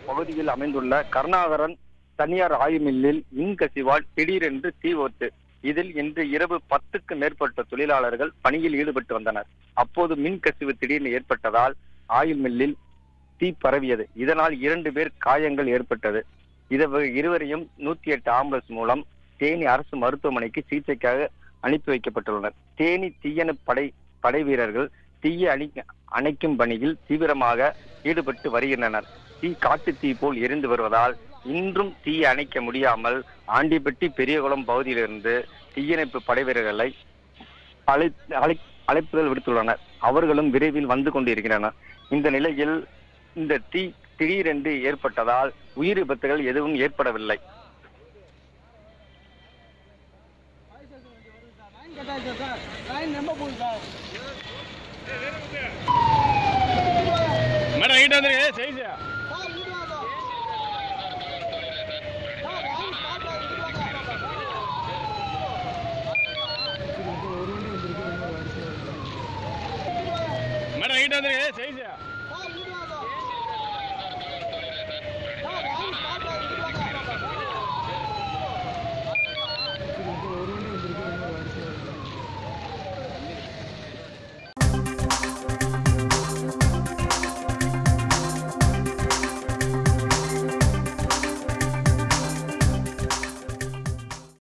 பகுதியில் அமைந்துள்ள கருணாகரன் தனியார் ஆயில் மில்லில் மின்கசிவால் திடீரென்று தீ விபத்து. இதில் இன்று இரவு 10க்கும் மேற்பட்ட தொழிலாளர்கள் பணியில் ஈடுபட்டு வந்தனர். அப்போது மின்கசிவு திடீர்னு ஏற்பட்டதால் ஆயில் மில்லில் தீ பரவியது. இதனால் 2 பேர் காயங்கள் ஏற்பட்டது. இருவரையும் 108 ஆம்புலன்ஸ் மூலம் தேனி அரசு மருத்துவமனைக்கு சிகிச்சைக்காக அனுப்பி வைக்கப்பட்டுள்ளனர். தேனி தீயணைப்பு படை வீரர்கள் தீயை அணைக்கும் பணியில் தீவிரமாக ஈடுபட்டு வருகின்றனர். தீ காட்டு தீ போல் எரிந்து வருவதால் இன்றும் தீயை அணைக்க முடியாமல் ஆண்டிப்பட்டி பெரியகுளம் பகுதியிலிருந்து தீயணைப்பு படை வீரர்களை அழைப்புகள் விடுத்துள்ளனர். அவர்களும் விரைவில் வந்து கொண்டிருக்கின்றனர். இந்த நிலையில் இந்த தீ திடீரென்று ஏற்பட்டதால் உயிர் விபத்துகள் எதுவும் ஏற்படவில்லை. மேடம்